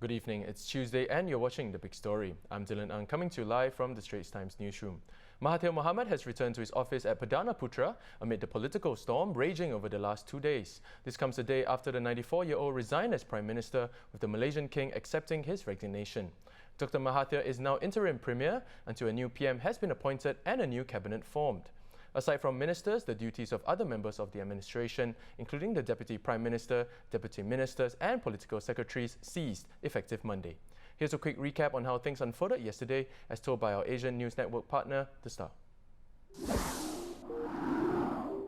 Good evening, it's Tuesday and you're watching The Big Story. I'm Dylan Ang, coming to you live from the Straits Times newsroom. Mahathir Mohamad has returned to his office at Perdana Putra amid the political storm raging over the last 2 days. This comes a day after the 94-year-old resigned as Prime Minister, with the Malaysian King accepting his resignation. Dr. Mahathir is now Interim Premier until a new PM has been appointed and a new cabinet formed. Aside from ministers, the duties of other members of the administration, including the Deputy Prime Minister, Deputy Ministers and Political Secretaries, ceased effective Monday. Here's a quick recap on how things unfolded yesterday, as told by our Asian News Network partner, The Star.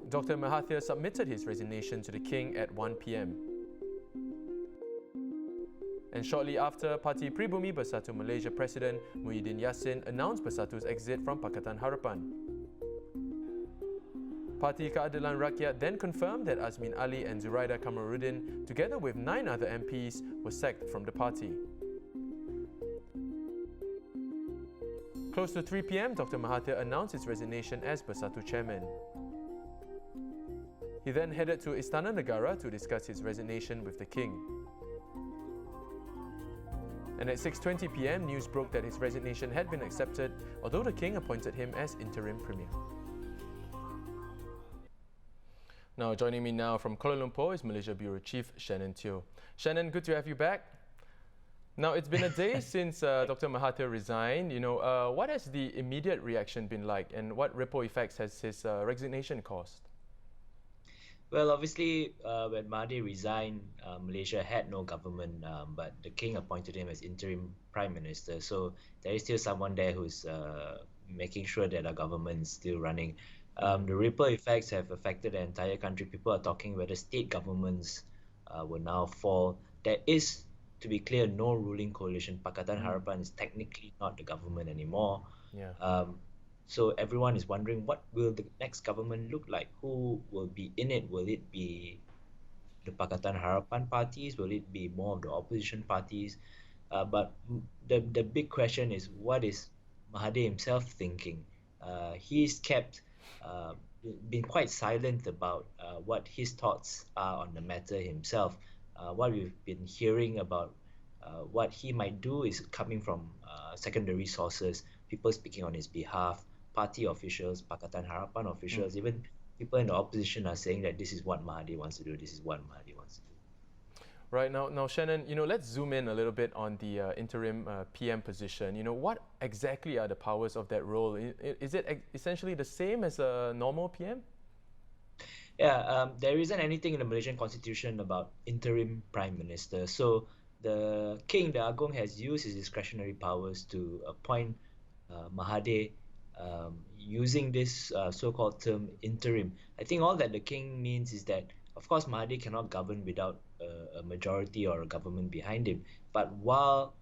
Dr. Mahathir submitted his resignation to the King at 1 p.m. And shortly after, Parti Pribumi Bersatu Malaysia President Muhyiddin Yassin announced Bersatu's exit from Pakatan Harapan. Parti Keadilan Rakyat then confirmed that Azmin Ali and Zuraida Kamarudin, together with 9 other MPs, were sacked from the party. Close to 3 p.m, Dr. Mahathir announced his resignation as Bersatu chairman. He then headed to Istana Negara to discuss his resignation with the king. And at 6:20 p.m, news broke that his resignation had been accepted, although the king appointed him as interim premier. Now, joining me now from Kuala Lumpur is Malaysia Bureau Chief Shannon Teoh. Shannon, good to have you back. Now, it's been a day since Dr. Mahathir resigned. What has the immediate reaction been like, and what ripple effects has his resignation caused? Well, obviously, when Mahathir resigned, Malaysia had no government, but the king appointed him as interim prime minister. So there is still someone there who's making sure that our government is still running. The ripple effects have affected the entire country. People are talking whether state governments will now fall. There is, to be clear, no ruling coalition. Pakatan Harapan is technically not the government anymore. Yeah. So everyone is wondering, what will the next government look like? Who will be in it? Will it be the Pakatan Harapan parties? Will it be more of the opposition parties? But the big question is, what is Mahathir himself thinking? He's been quite silent about what his thoughts are on the matter himself. What we've been hearing about what he might do is coming from secondary sources, people speaking on his behalf, party officials, Pakatan Harapan officials, even people in the opposition are saying that this is what Mahathir wants to do, this is what Mahathir wants to do. Right, now Shannon, let's zoom in a little bit on the interim PM position. What exactly are the powers of that role? Is it essentially the same as a normal PM? Yeah, there isn't anything in the Malaysian constitution about interim prime minister. So the king, the Agong, has used his discretionary powers to appoint Mahathir using this so-called term interim. I think all that the king means is that, of course, Mahathir cannot govern without a majority or a government behind him. But while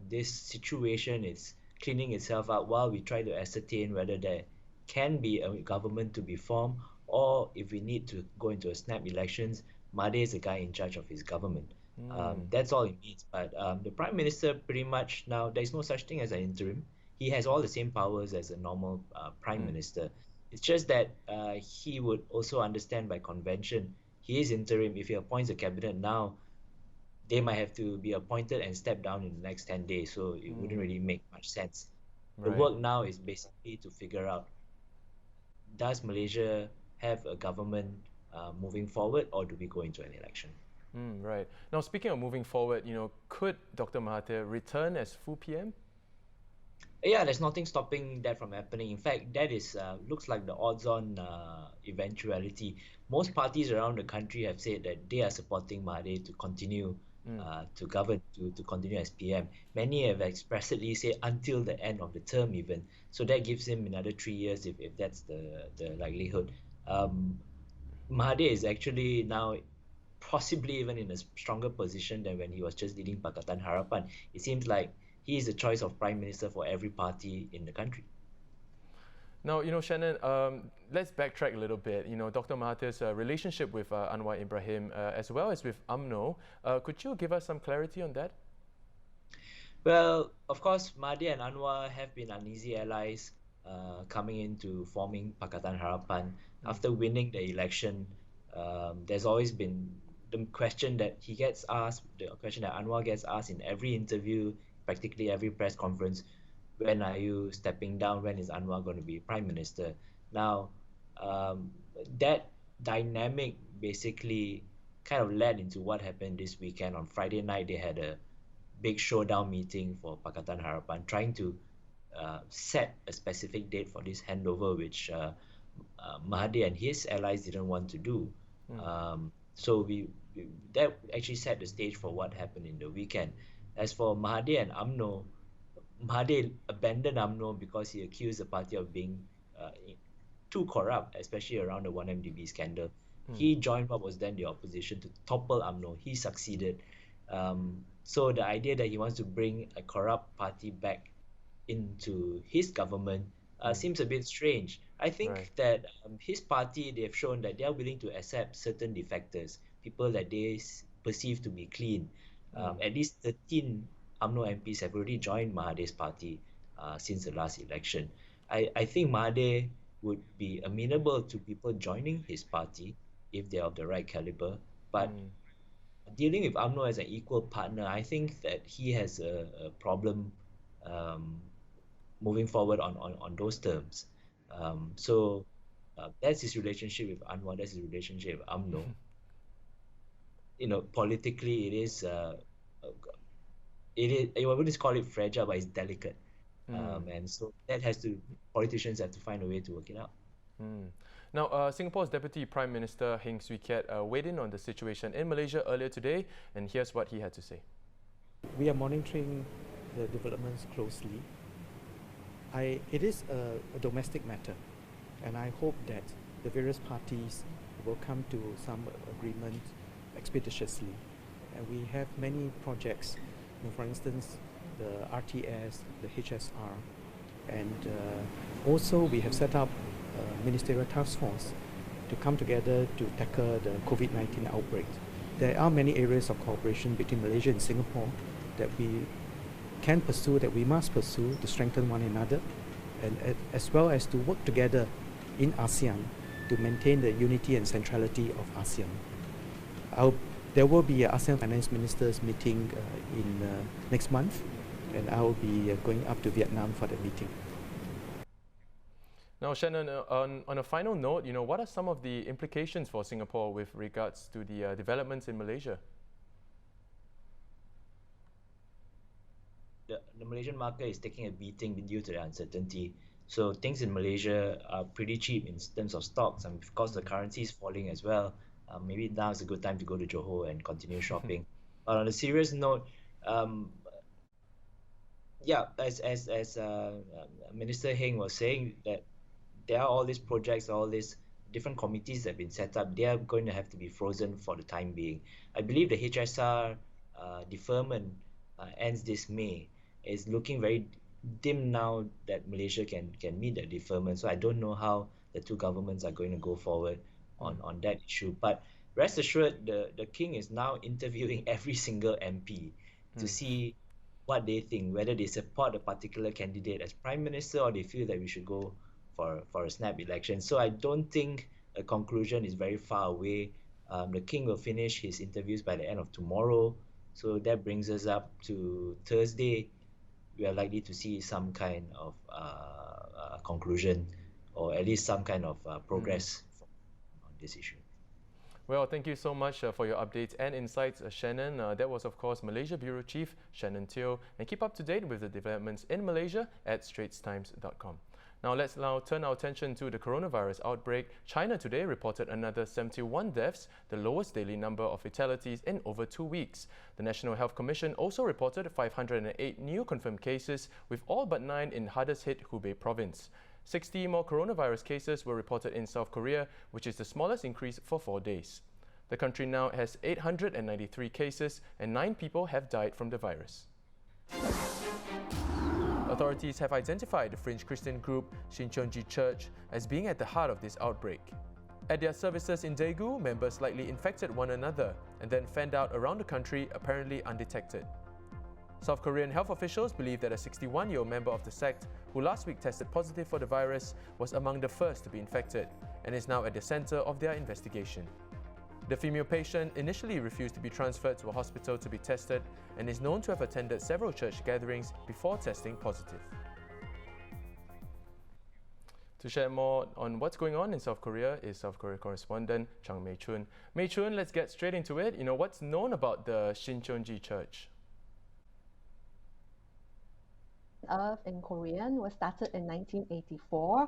this situation is cleaning itself out, while we try to ascertain whether there can be a government to be formed, or if we need to go into a snap elections, Mahathir is the guy in charge of his government. That's all it means. But the Prime Minister, pretty much now, there is no such thing as an interim. He has all the same powers as a normal Prime Minister. It's just that he would also understand by convention, he is interim. If he appoints a cabinet now, they might have to be appointed and step down in the next 10 days. So it wouldn't really make much sense. Right. The work now is basically to figure out, does Malaysia have a government moving forward, or do we go into an election? Right. Now, speaking of moving forward, could Dr. Mahathir return as full PM? Yeah, there's nothing stopping that from happening. In fact, that is looks like the odds-on eventuality. Most parties around the country have said that they are supporting Mahathir to continue to govern, to continue as PM. Many have expressly said until the end of the term even. So that gives him another 3 years if that's the likelihood. Mahathir is actually now possibly even in a stronger position than when he was just leading Pakatan Harapan. It seems like he is the choice of prime minister for every party in the country. Now, Shannon, let's backtrack a little bit. Dr. Mahathir's relationship with Anwar Ibrahim, as well as with UMNO. Could you give us some clarity on that? Well, of course, Mahathir and Anwar have been uneasy allies coming into forming Pakatan Harapan. After winning the election, there's always been the question that he gets asked, the question that Anwar gets asked in every interview, practically every press conference, when are you stepping down? When is Anwar going to be prime minister? Now, um, that dynamic basically kind of led into what happened this weekend. On Friday night, they had a big showdown meeting for Pakatan Harapan, trying to set a specific date for this handover, which Mahathir and his allies didn't want to do. So that actually set the stage for what happened in the weekend. As for Mahathir and UMNO, Mahathir abandoned UMNO because he accused the party of being too corrupt, especially around the 1MDB scandal. He joined what was then the opposition to topple UMNO. He succeeded. So the idea that he wants to bring a corrupt party back into his government seems a bit strange. I think that his party, they've shown that they are willing to accept certain defectors, people that they perceive to be clean. At least 13 UMNO MPs have already joined Mahathir's party since the last election. I think Mahathir would be amenable to people joining his party if they're of the right caliber. But dealing with UMNO as an equal partner, I think that he has a problem moving forward on those terms. So that's his relationship with Anwar, that's his relationship with UMNO. Politically, it is, I wouldn't call it fragile, but it's delicate. And so politicians have to find a way to work it out. Now, Singapore's Deputy Prime Minister Heng Swee Keat weighed in on the situation in Malaysia earlier today, and here's what he had to say. We are monitoring the developments closely. It is a domestic matter, and I hope that the various parties will come to some agreement expeditiously. And we have many projects, for instance, the RTS, the HSR, and also we have set up a ministerial task force to come together to tackle the COVID-19 outbreak. There are many areas of cooperation between Malaysia and Singapore that we can pursue, that we must pursue to strengthen one another, and as well as to work together in ASEAN to maintain the unity and centrality of ASEAN. There will be an ASEAN Finance Ministers meeting in next month, and I will be going up to Vietnam for the meeting. Now, Shannon, on a final note, what are some of the implications for Singapore with regards to the developments in Malaysia? The Malaysian market is taking a beating due to the uncertainty. So things in Malaysia are pretty cheap in terms of stocks, and of course the currency is falling as well. Maybe now is a good time to go to Johor and continue shopping. But on a serious note, as Minister Heng was saying, that there are all these projects, all these different committees that have been set up. They are going to have to be frozen for the time being. I believe the HSR deferment ends this May. It's looking very dim now that Malaysia can meet that deferment. So I don't know how the two governments are going to go forward on that issue. But rest assured, the King is now interviewing every single MP to see what they think, whether they support a particular candidate as Prime Minister or they feel that we should go for a snap election. So I don't think a conclusion is very far away. The King will finish his interviews by the end of tomorrow. So that brings us up to Thursday. We are likely to see some kind of conclusion, or at least some kind of progress on this issue. Well, thank you so much for your updates and insights, Shannon. That was, of course, Malaysia Bureau Chief Shannon Teoh. And keep up to date with the developments in Malaysia at straitstimes.com. Now, let's turn our attention to the coronavirus outbreak. China today reported another 71 deaths, the lowest daily number of fatalities in over 2 weeks. The National Health Commission also reported 508 new confirmed cases, with all but 9 in hardest-hit Hubei province. 60 more coronavirus cases were reported in South Korea, which is the smallest increase for 4 days. The country now has 893 cases and 9 people have died from the virus. Authorities have identified the French Christian group Shincheonji Church as being at the heart of this outbreak. At their services in Daegu, members likely infected one another and then fanned out around the country, apparently undetected. South Korean health officials believe that a 61-year-old member of the sect, who last week tested positive for the virus, was among the first to be infected and is now at the center of their investigation. The female patient initially refused to be transferred to a hospital to be tested and is known to have attended several church gatherings before testing positive. To share more on what's going on in South Korea is South Korea correspondent Chang Mei-chun. Mei-chun, let's get straight into it. What's known about the Shincheonji Church? Earth in Korean was started in 1984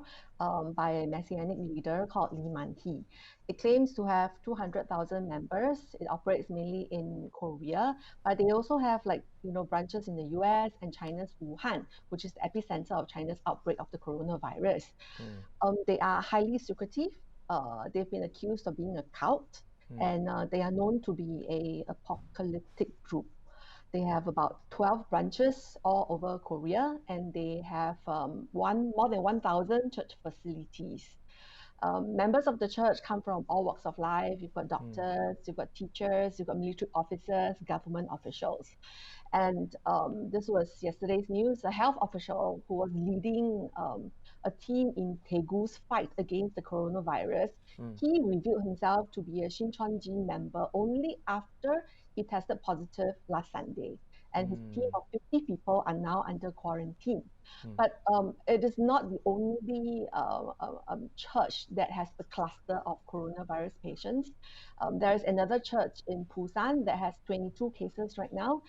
by a messianic leader called Lee Man-hee. It claims to have 200,000 members. It operates mainly in Korea, but they also have branches in the US and China's Wuhan, which is the epicenter of China's outbreak of the coronavirus. They are highly secretive. They've been accused of being a cult, and they are known to be a apocalyptic group. They have about 12 branches all over Korea, and they have more than 1,000 church facilities. Members of the church come from all walks of life. You've got doctors, you've got teachers, you've got military officers, government officials. And this was yesterday's news. A health official who was leading a team in Daegu's fight against the coronavirus, he revealed himself to be a Shincheonji member only after he tested positive last Sunday. And his team of 50 people are now under quarantine. But it is not the only church that has a cluster of coronavirus patients. There is another church in Busan that has 22 cases right now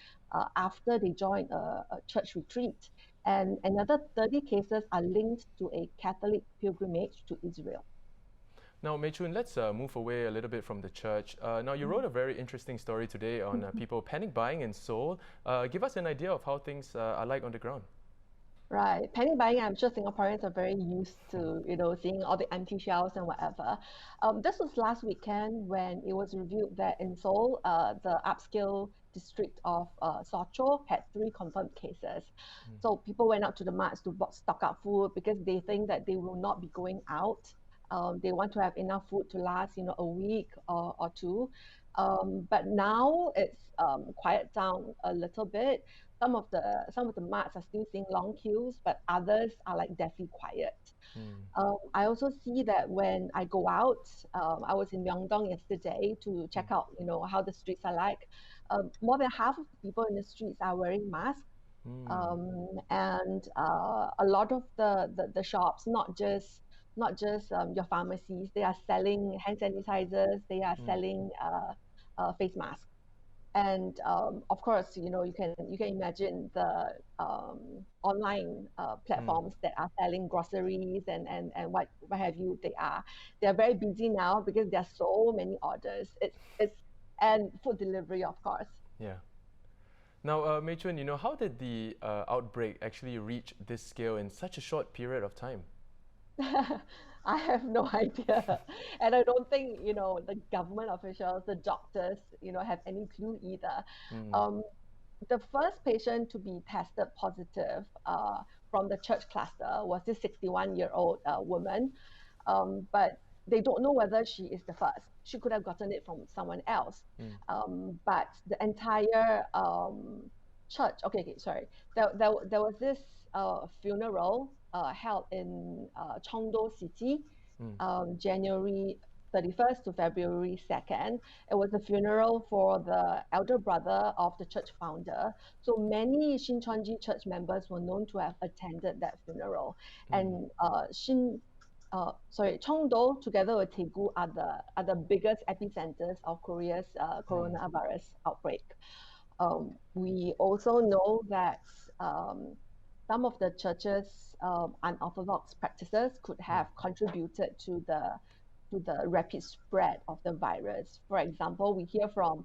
after they joined a church retreat. And another 30 cases are linked to a Catholic pilgrimage to Israel. Now, Mei-chun, let's move away a little bit from the church. Now, you wrote a very interesting story today on people panic buying in Seoul. Give us an idea of how things are like on the ground. Right. Panic buying, I'm sure Singaporeans are very used to, seeing all the empty shelves and whatever. This was last weekend when it was revealed that in Seoul, the upscale district of Socho had 3 confirmed cases. So people went out to the marts to stock up food because they think that they will not be going out. They want to have enough food to last, a week or two. But now it's quiet down a little bit. Some of the marts are still seeing long queues, but others are like deathly quiet. I also see that when I go out, I was in Myeongdong yesterday to check out, how the streets are like. More than half of the people in the streets are wearing masks. And a lot of the shops, not just your pharmacies, they are selling hand sanitizers, they are selling face masks. And of course, you can imagine the online platforms that are selling groceries and what have you. They are very busy now because there are so many orders. And food delivery, of course. Yeah. Now, Mei-chun, how did the outbreak actually reach this scale in such a short period of time? I have no idea. And I don't think, the government officials, the doctors, have any clue either. The first patient to be tested positive from the church cluster was this 61-year-old woman. But they don't know whether she is the first. She could have gotten it from someone else. But the entire church, sorry. There was this funeral held in Cheongdo City, January 31st to February 2nd. It was a funeral for the elder brother of the church founder. So many Shincheonji church members were known to have attended that funeral. And Cheongdo together with Daegu are the biggest epicenters of Korea's coronavirus outbreak. We also know that some of the church's unorthodox practices could have contributed to the rapid spread of the virus. For example, we hear from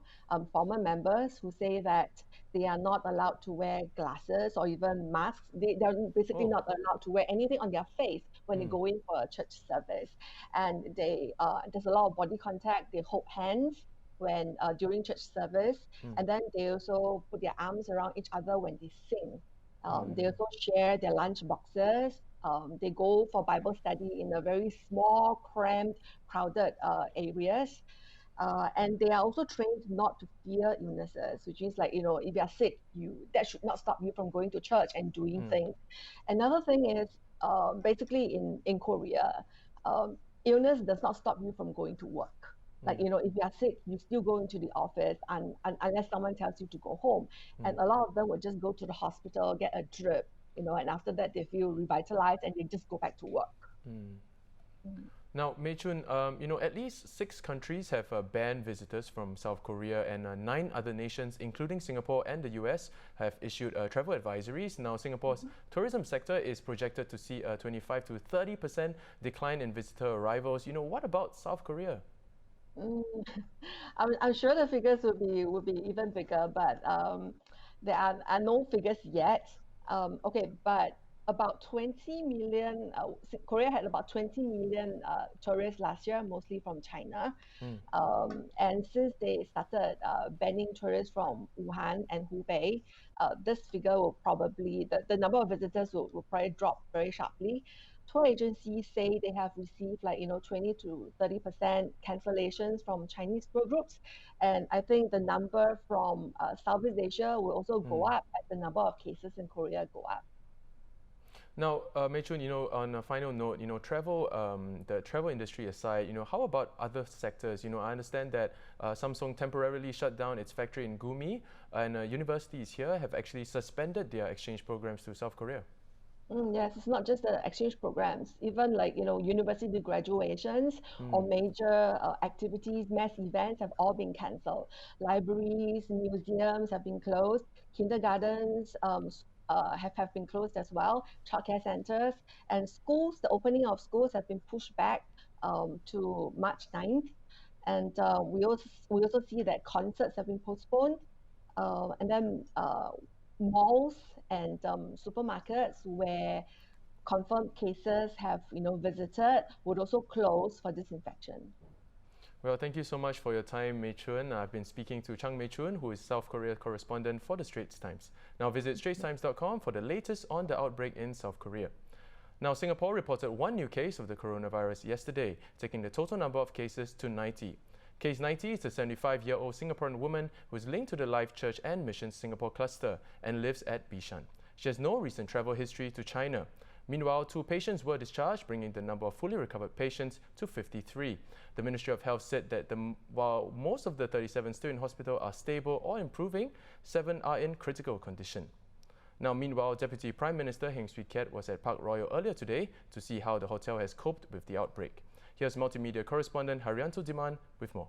former members who say that they are not allowed to wear glasses or even masks. They're basically not allowed to wear anything on their face when they go in for a church service. And there's a lot of body contact. They hold hands when during church service, and then they also put their arms around each other when they sing. They also share their lunch boxes. They go for Bible study in a very small, cramped, crowded areas. And they are also trained not to fear illnesses, which means if you are sick, that should not stop you from going to church and doing things. Another thing is basically in Korea, illness does not stop you from going to work. Like, if you are sick, you still go into the office unless someone tells you to go home. And a lot of them would just go to the hospital, get a drip, and after that they feel revitalized and they just go back to work. Now, Mei Chun, at least 6 countries have banned visitors from South Korea, and 9 other nations, including Singapore and the US, have issued travel advisories. Now, Singapore's tourism sector is projected to see a 25 to 30% decline in visitor arrivals. What about South Korea? I'm sure the figures would be even bigger, but there are no figures yet. But about 20 million, Korea had about 20 million tourists last year, mostly from China. And since they started banning tourists from Wuhan and Hubei, this figure will probably, the number of visitors will probably drop very sharply. Tour agencies say they have received 20 to 30% cancellations from Chinese tour groups. And I think the number from Southeast Asia will also go up as the number of cases in Korea go up. Now, Mei Chun, on a final note, travel, the travel industry aside, how about other sectors? I understand that Samsung temporarily shut down its factory in Gumi, and universities here have actually suspended their exchange programs to South Korea. Yes, it's not just the exchange programs. Even university graduations or major activities, mass events have all been cancelled. Libraries, museums have been closed. Kindergartens have been closed as well. Childcare centers and schools. The opening of schools have been pushed back to March 9th. And we also see that concerts have been postponed. And then malls and supermarkets where confirmed cases have visited would also close for disinfection. Well, thank you so much for your time, Mei Chun. I've been speaking to Chang Mei Chun, who is South Korea correspondent for the Straits Times. Now visit straitstimes.com for the latest on the outbreak in South Korea. Now, Singapore reported 1 new case of the coronavirus yesterday, taking the total number of cases to 90. Case 90 is a 75-year-old Singaporean woman who is linked to the Life Church and Mission Singapore cluster and lives at Bishan. She has no recent travel history to China. Meanwhile, 2 patients were discharged, bringing the number of fully recovered patients to 53. The Ministry of Health said that while most of the 37 still in hospital are stable or improving, 7 are in critical condition. Now, meanwhile, Deputy Prime Minister Heng Swee Keat was at Park Royal earlier today to see how the hotel has coped with the outbreak. Here's multimedia correspondent Haryanto Diman with more.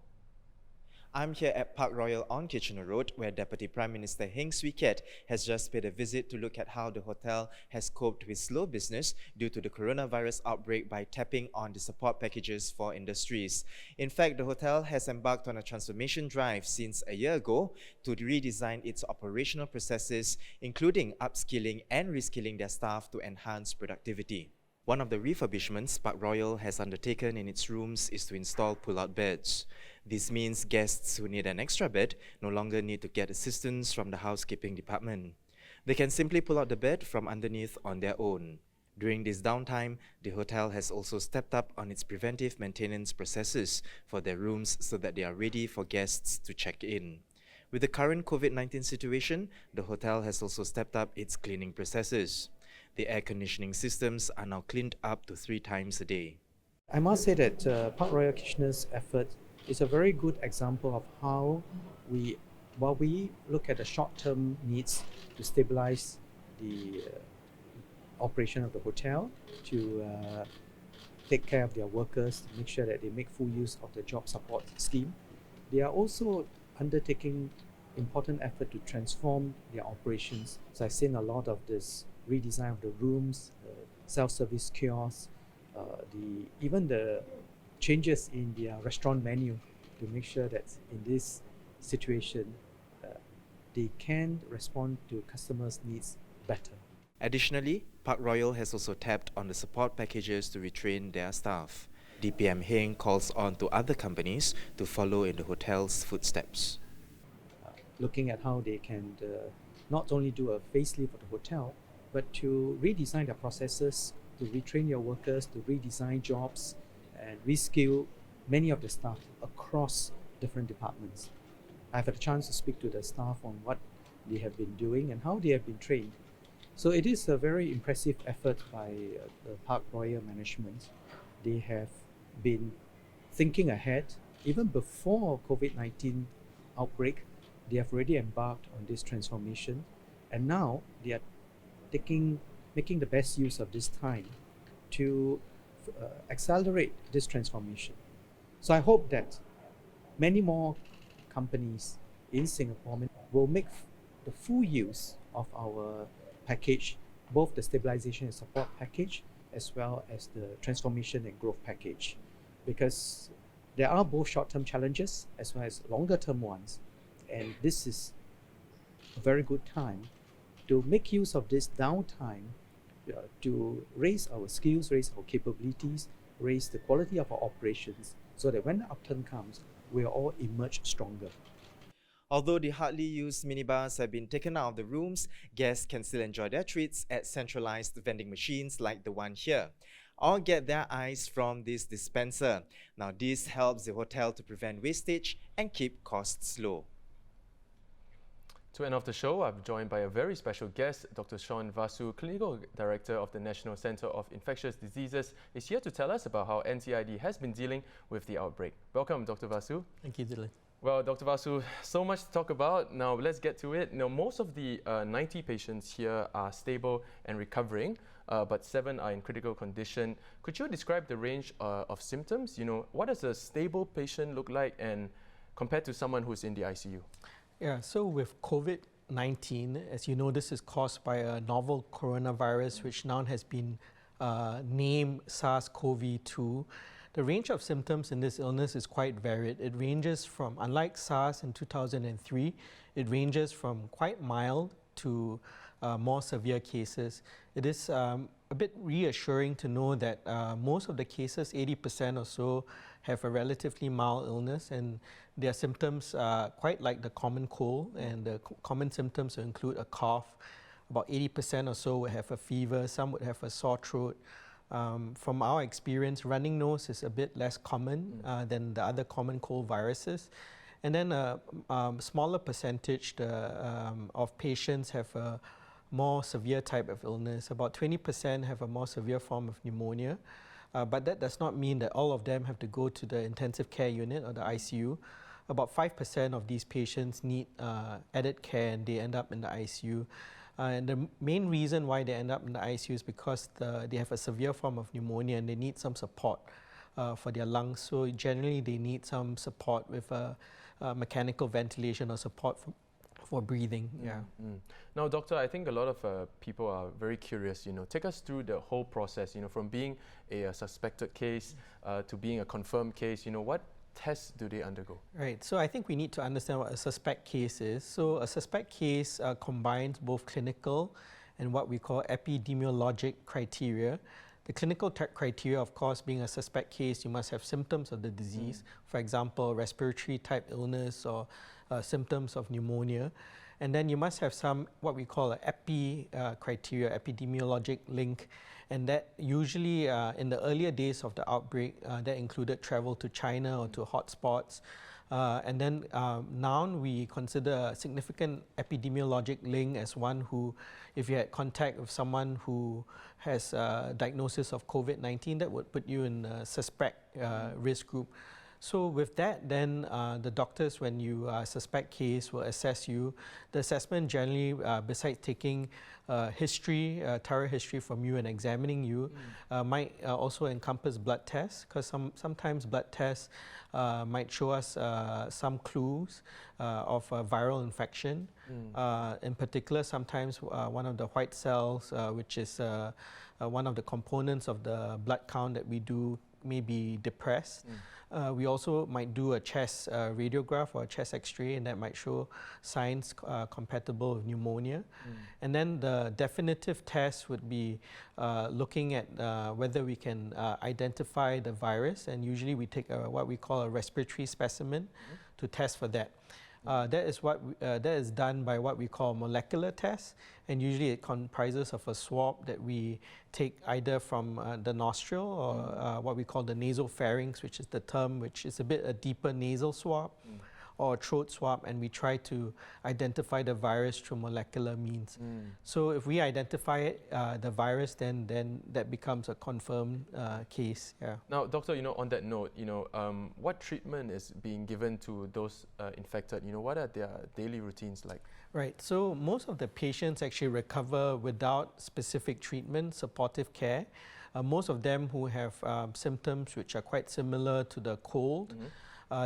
I'm here at Park Royal on Kitchener Road, where Deputy Prime Minister Heng Swee Keat has just paid a visit to look at how the hotel has coped with slow business due to the coronavirus outbreak by tapping on the support packages for industries. In fact, the hotel has embarked on a transformation drive since a year ago to redesign its operational processes, including upskilling and reskilling their staff to enhance productivity. One of the refurbishments Park Royal has undertaken in its rooms is to install pull-out beds. This means guests who need an extra bed no longer need to get assistance from the housekeeping department. They can simply pull out the bed from underneath on their own. During this downtime, the hotel has also stepped up on its preventive maintenance processes for their rooms so that they are ready for guests to check in. With the current COVID-19 situation, the hotel has also stepped up its cleaning processes. The air conditioning systems are now cleaned up to 3 times a day. I must say that Park Royal Kitchener's effort is a very good example of how while we look at the short-term needs to stabilize the operation of the hotel, to take care of their workers, to make sure that they make full use of the job support scheme, they are also undertaking important effort to transform their operations. So I've seen a lot of this redesign of the rooms, self-service kiosks, even the changes in their restaurant menu to make sure that in this situation they can respond to customers' needs better. Additionally, Park Royal has also tapped on the support packages to retrain their staff. DPM Heng calls on to other companies to follow in the hotel's footsteps. Looking at how they can not only do a facelift of the hotel, but to redesign their processes, to retrain your workers, to redesign jobs, and reskill many of the staff across different departments. I've had a chance to speak to the staff on what they have been doing and how they have been trained. So it is a very impressive effort by the Park Royal management. They have been thinking ahead even before COVID-19 outbreak, they have already embarked on this transformation, and now they are making the best use of this time to accelerate this transformation. So I hope that many more companies in Singapore will make the full use of our package, both the stabilization and support package, as well as the transformation and growth package, because there are both short-term challenges as well as longer-term ones, and this is a very good time to make use of this downtime to raise our skills, raise our capabilities, raise the quality of our operations, so that when the upturn comes, we'll all emerge stronger. Although the hardly used minibars have been taken out of the rooms, guests can still enjoy their treats at centralized vending machines like the one here, or get their ice from this dispenser. Now this helps the hotel to prevent wastage and keep costs low. To end off the show, I'm joined by a very special guest. Dr. Shawn Vasoo, Clinical Director of the National Centre of Infectious Diseases, is here to tell us about how NCID has been dealing with the outbreak. Welcome, Dr. Vasoo. Thank you, Dylan. Well, Dr. Vasoo, so much to talk about. Now, let's get to it. Now, most of the 90 patients here are stable and recovering, but 7 are in critical condition. Could you describe the range of symptoms? What does a stable patient look like, and compared to someone who's in the ICU? Yeah, so with COVID-19, as you know, this is caused by a novel coronavirus, which now has been named SARS-CoV-2. The range of symptoms in this illness is quite varied. It ranges from, unlike SARS in 2003, it ranges from quite mild to more severe cases. It is a bit reassuring to know that most of the cases, 80% or so, have a relatively mild illness, and their symptoms are quite like the common cold, and the common symptoms include a cough. About 80% or so would have a fever, some would have a sore throat. From our experience, running nose is a bit less common than the other common cold viruses. And then a smaller percentage of patients have a more severe type of illness. About 20% have a more severe form of pneumonia. But that does not mean that all of them have to go to the intensive care unit or the ICU. About 5% of these patients need added care, and they end up in the ICU. And the main reason why they end up in the ICU is because they have a severe form of pneumonia and they need some support for their lungs. So generally they need some support with mechanical ventilation or support for breathing. Now, doctor, I think a lot of people are very curious. Take us through the whole process. From being a suspected case to being a confirmed case. What tests do they undergo? Right. So I think we need to understand what a suspect case is. So a suspect case combines both clinical and what we call epidemiologic criteria. The clinical criteria, of course, being a suspect case, you must have symptoms of the disease. For example, respiratory type illness or symptoms of pneumonia. And then you must have some what we call an criteria, epidemiologic link. And that usually in the earlier days of the outbreak, that included travel to China or to hotspots. And then now we consider a significant epidemiologic link as one who, if you had contact with someone who has a diagnosis of COVID-19, that would put you in a suspect risk group. So with that, then the doctors, when you suspect case, will assess you. The assessment generally, besides taking thorough history from you and examining you, might also encompass blood tests, because sometimes blood tests might show us some clues of viral infection. In particular, sometimes one of the white cells, which is one of the components of the blood count that we do, may be depressed. We also might do a chest radiograph or a chest x-ray, and that might show signs compatible with pneumonia. And then the definitive test would be looking at whether we can identify the virus, and usually we take what we call a respiratory specimen to test for that. That is done by what we call molecular tests, and usually it comprises of a swab that we take either from the nostril or what we call the nasopharynx, which is the term which is a bit a deeper nasal swab, or a throat swab, and we try to identify the virus through molecular means. So if we identify it, the virus, then that becomes a confirmed case. Yeah. Now, doctor, on that note, what treatment is being given to those infected? What are their daily routines like? Right. So most of the patients actually recover without specific treatment, supportive care. Most of them who have symptoms which are quite similar to the cold,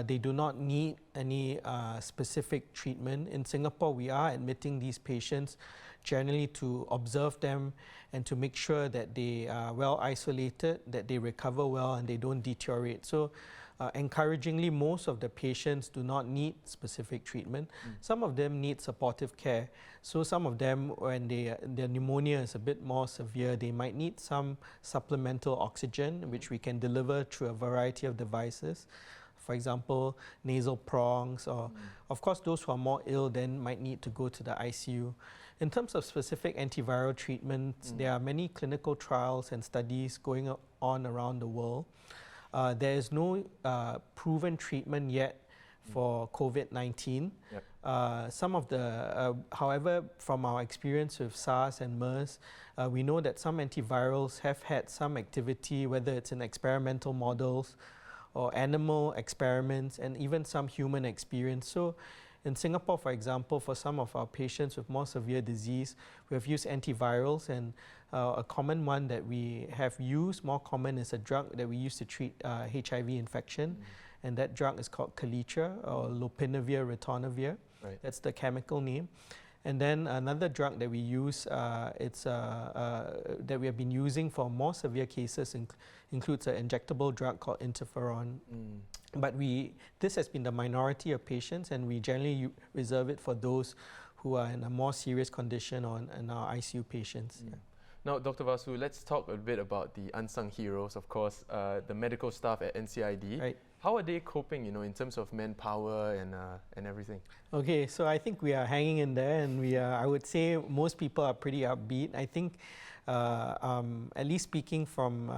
they do not need any specific treatment. In Singapore, we are admitting these patients generally to observe them and to make sure that they are well isolated, that they recover well and they don't deteriorate. So encouragingly, most of the patients do not need specific treatment. Some of them need supportive care. So some of them, when their pneumonia is a bit more severe, they might need some supplemental oxygen, which we can deliver through a variety of devices. For example, nasal prongs, or of course those who are more ill then might need to go to the ICU. In terms of specific antiviral treatments, there are many clinical trials and studies going on around the world. There is no proven treatment yet for COVID-19. Yep. Some of the, however, from our experience with SARS and MERS, we know that some antivirals have had some activity, whether it's in experimental models or animal experiments, and even some human experience. So in Singapore, for example, for some of our patients with more severe disease, we have used antivirals, and a common one that we have used, more common, is a drug that we use to treat HIV infection, and that drug is called Kaletra, or lopinavir ritonavir. Right. That's the chemical name. And then another drug that we use, that we have been using for more severe cases includes an injectable drug called interferon. But this has been the minority of patients, and we generally reserve it for those who are in a more serious condition or in our ICU patients. Yeah. Now, Dr. Vasoo, let's talk a bit about the unsung heroes, of course, the medical staff at NCID. Right. How are they coping, in terms of manpower and everything? Okay, so I think we are hanging in there, and I would say most people are pretty upbeat. I think, at least speaking from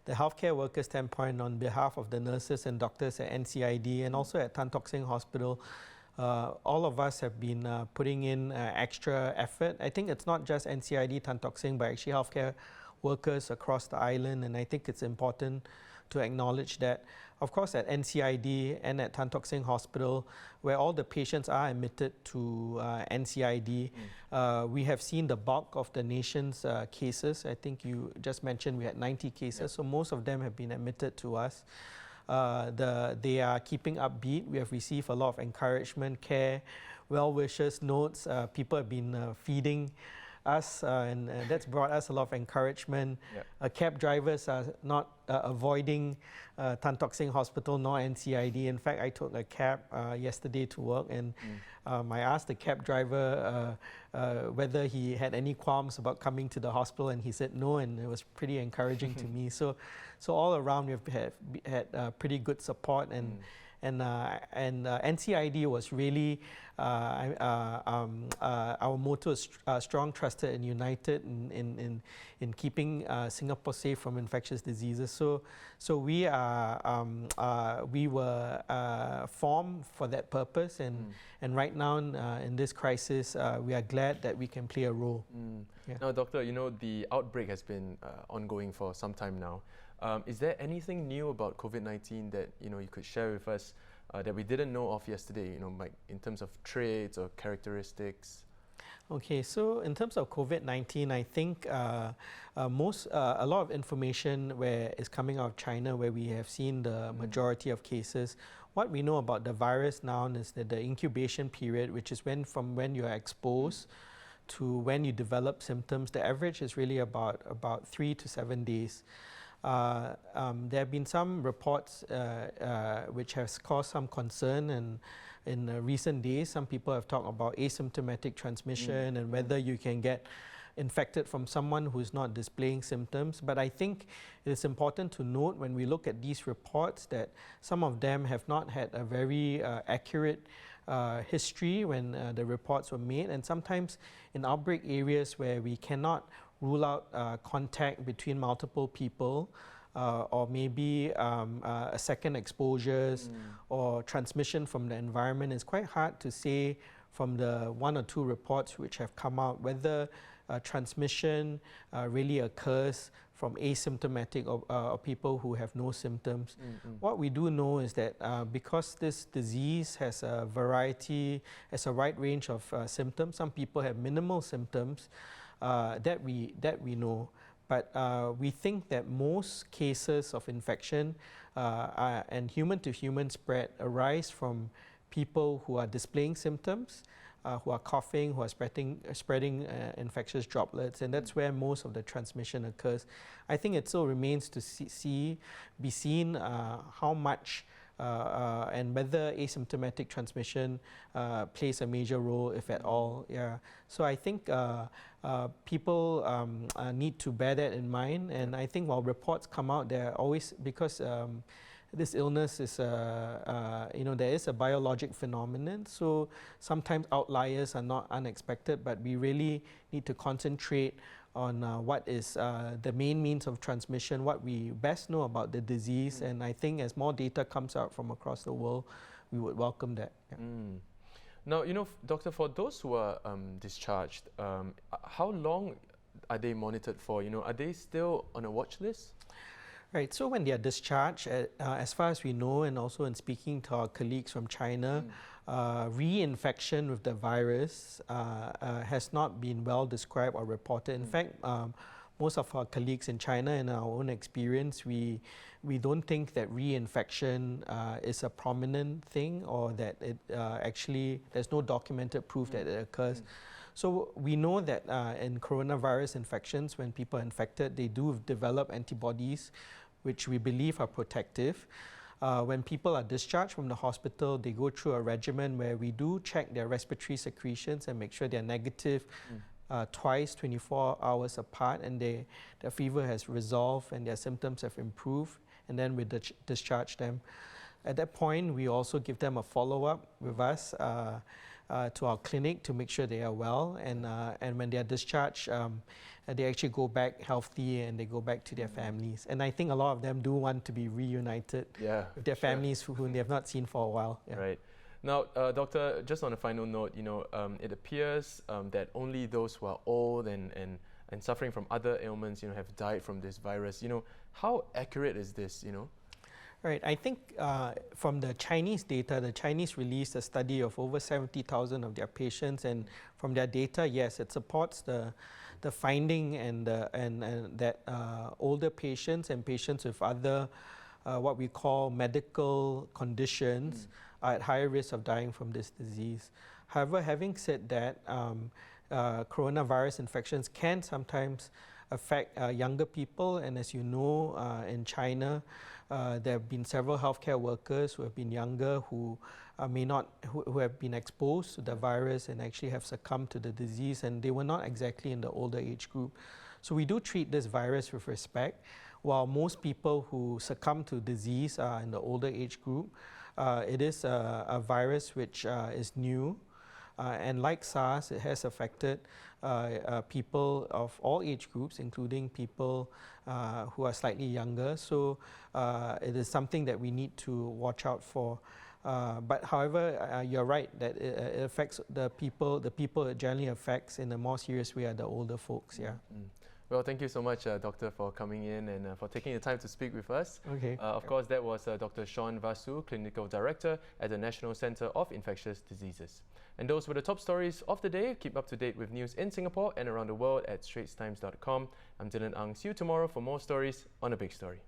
the healthcare worker standpoint, on behalf of the nurses and doctors at NCID and also at Tan Tock Seng Hospital, all of us have been putting in extra effort. I think it's not just NCID, Tan Tock Seng, but actually healthcare workers across the island, and I think it's important to acknowledge that. Of course, at NCID and at Tan Tock Seng Hospital, where all the patients are admitted to NCID, we have seen the bulk of the nation's cases. I think you just mentioned we had 90 cases, so most of them have been admitted to us. They are keeping upbeat. We have received a lot of encouragement, care, well wishes, notes. People have been feeding us, and that's brought us a lot of encouragement. Yep. Cab drivers are not avoiding Tan Tock Seng Hospital nor NCID. In fact, I took a cab yesterday to work, and I asked the cab driver whether he had any qualms about coming to the hospital, and he said no, and it was pretty encouraging to me. So all around we've had pretty good support, and NCID was really our motto is strong, trusted, and united in keeping Singapore safe from infectious diseases. So we were formed for that purpose, and right now in this crisis, we are glad that we can play a role. Yeah. Now, Doctor, the outbreak has been ongoing for some time now. Is there anything new about COVID-19 that you could share with us that we didn't know of yesterday? Like in terms of traits or characteristics. Okay, so in terms of COVID-19, I think a lot of information is coming out of China, where we have seen the majority of cases. What we know about the virus now is that the incubation period, which is from when you are exposed to when you develop symptoms, the average is really about 3 to 7 days. There have been some reports which has caused some concern, and in recent days, some people have talked about asymptomatic transmission and whether you can get infected from someone who's not displaying symptoms. But I think it is important to note when we look at these reports that some of them have not had a very accurate history when the reports were made, and sometimes in outbreak areas where we cannot rule out contact between multiple people, or maybe a second exposures or transmission from the environment. It's quite hard to say from the 1 or 2 reports which have come out whether transmission really occurs from asymptomatic or people who have no symptoms. What we do know is that because this disease has a wide range of symptoms, some people have minimal symptoms that we know. But we think that most cases of infection and human-to-human spread arise from people who are displaying symptoms, who are coughing, who are spreading infectious droplets, and that's where most of the transmission occurs. I think it still remains to be seen how much and whether asymptomatic transmission plays a major role, if at all. Yeah. So I think people need to bear that in mind, and I think while reports come out, they're always, because this illness is, there is a biologic phenomenon, so sometimes outliers are not unexpected, but we really need to concentrate on what is the main means of transmission, what we best know about the disease, and I think as more data comes out from across the world, we would welcome that. Yeah. Now, Doctor, for those who are discharged, how long are they monitored for? Are they still on a watch list? Right, so when they are discharged, as far as we know, and also in speaking to our colleagues from China, reinfection with the virus has not been well described or reported. In fact, most of our colleagues in China, in our own experience, we don't think that reinfection is a prominent thing, or that it actually, there's no documented proof that it occurs. So we know that in coronavirus infections, when people are infected, they do develop antibodies, which we believe are protective. When people are discharged from the hospital, they go through a regimen where we do check their respiratory secretions and make sure they're negative twice, 24 hours apart, and their fever has resolved and their symptoms have improved, and then we discharge them. At that point, we also give them a follow-up with us to our clinic to make sure they are well, and when they are discharged, they actually go back healthy and they go back to their families. And I think a lot of them do want to be reunited with their families whom they have not seen for a while. Yeah. Right. Now, Doctor, just on a final note, it appears that only those who are old and suffering from other ailments, have died from this virus. How accurate is this? Right. I think from the Chinese data, the Chinese released a study of over 70,000 of their patients, and from their data, yes, it supports the finding and that older patients and patients with other what we call medical conditions are at higher risk of dying from this disease. However, having said that, coronavirus infections can sometimes affect younger people, and as you know, in China, there have been several healthcare workers who have been younger who who have been exposed to the virus and actually have succumbed to the disease, and they were not exactly in the older age group. So we do treat this virus with respect. While most people who succumb to disease are in the older age group, it is a virus which is new. And like SARS, it has affected people of all age groups, including people who are slightly younger. So it is something that we need to watch out for. But however, you're right that it affects the people it generally affects in a more serious way are the older folks. Yeah. Well, thank you so much, Doctor, for coming in and for taking the time to speak with us. Okay. Of course, that was Dr. Shawn Vasoo, Clinical Director at the National Centre of Infectious Diseases. And those were the top stories of the day. Keep up to date with news in Singapore and around the world at straitstimes.com. I'm Dylan Ang. See you tomorrow for more stories on A Big Story.